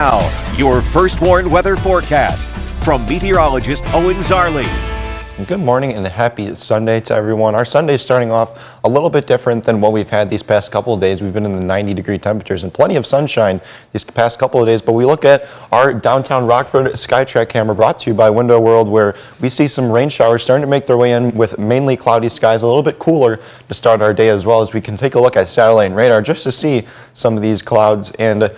Now, your first warned weather forecast from meteorologist Owen Zarley. Good morning and happy Sunday to everyone. Our Sunday is starting off a little bit different than what we've had these past couple of days. We've been in the 90-degree temperatures and plenty of sunshine these past couple of days, but we look at our downtown Rockford SkyTrack camera brought to you by Window World, where we see some rain showers starting to make their way in with mainly cloudy skies, a little bit cooler to start our day, as well as we can take a look at satellite and radar just to see some of these clouds and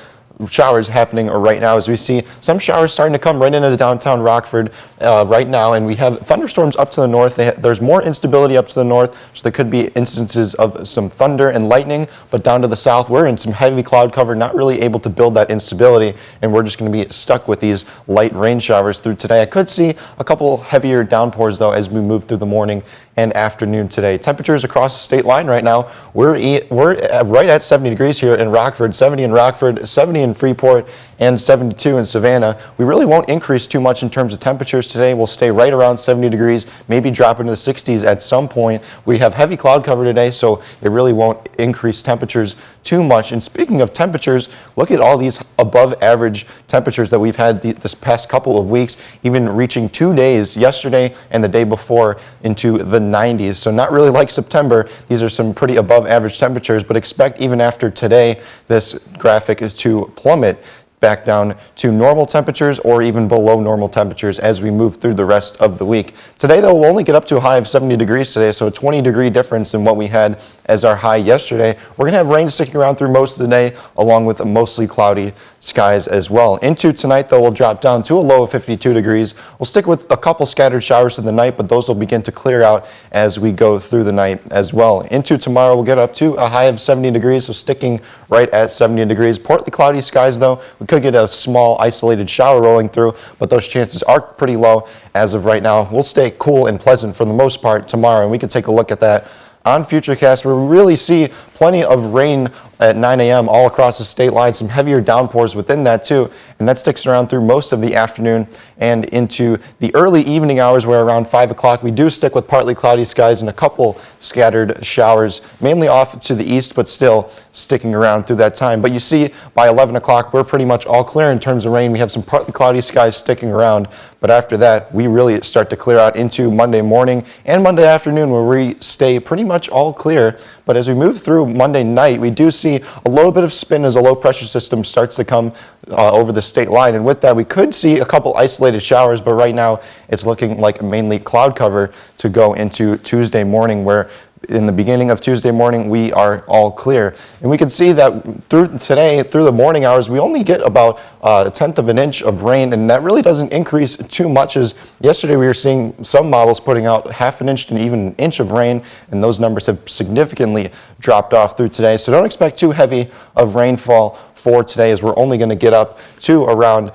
showers happening right now, as we see some showers starting to come right into downtown Rockford right now, and we have thunderstorms up to the north. There's more instability up to the north, so there could be instances of some thunder and lightning, but down to the south we're in some heavy cloud cover, not really able to build that instability, and we're just going to be stuck with these light rain showers through today. I could see a couple heavier downpours though as we move through the morning and afternoon today. Temperatures across the state line right now, we're right at 70 degrees here in Rockford, 70 in Rockford, 70 in Freeport, and 72 in Savannah. We really won't increase too much in terms of temperatures today. We'll stay right around 70 degrees, maybe drop into the 60s at some point. We have heavy cloud cover today, so it really won't increase temperatures too much. And speaking of temperatures, look at all these above average temperatures that we've had this past couple of weeks, even reaching 2 days, yesterday and the day before, into the 90s. So not really like September. These are some pretty above average temperatures, but expect even after today, this graphic is to plummet back down to normal temperatures or even below normal temperatures as we move through the rest of the week. Today, though, we'll only get up to a high of 70 degrees today, so a 20-degree difference in what we had as our high yesterday. We're going to have rain sticking around through most of the day, along with mostly cloudy skies as well. Into tonight, though, we'll drop down to a low of 52 degrees. We'll stick with a couple scattered showers in the night, but those will begin to clear out as we go through the night as well. Into tomorrow, we'll get up to a high of 70 degrees, so sticking right at 70 degrees. Partly cloudy skies, though. We could get a small isolated shower rolling through, but those chances are pretty low as of right now. We'll stay cool and pleasant for the most part tomorrow, and we can take a look at that on Futurecast, where we really see plenty of rain at 9 a.m. all across the state line, some heavier downpours within that too, and that sticks around through most of the afternoon and into the early evening hours, where around 5 o'clock we do stick with partly cloudy skies and a couple scattered showers, mainly off to the east, but still sticking around through that time. But you see by 11 o'clock we're pretty much all clear in terms of rain. We have some partly cloudy skies sticking around, but after that we really start to clear out into Monday morning and Monday afternoon, where we stay pretty much all clear. But as we move through Monday night, we do see a little bit of spin as a low pressure system starts to come over the state line. And with that, we could see a couple isolated showers, but right now it's looking like mainly cloud cover to go into Tuesday morning, where in the beginning of Tuesday morning, we are all clear. And we can see that through today, through the morning hours, we only get about a tenth of an inch of rain, and that really doesn't increase too much, as yesterday we were seeing some models putting out half an inch to even an inch of rain, and those numbers have significantly dropped off through today. So don't expect too heavy of rainfall for today, as we're only going to get up to around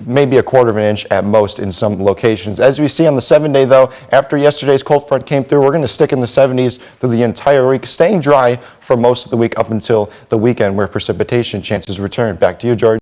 maybe a quarter of an inch at most in some locations. As we see on the 7-day, though, after yesterday's cold front came through, we're going to stick in the 70s through the entire week, staying dry for most of the week up until the weekend, where precipitation chances return. Back to you, George.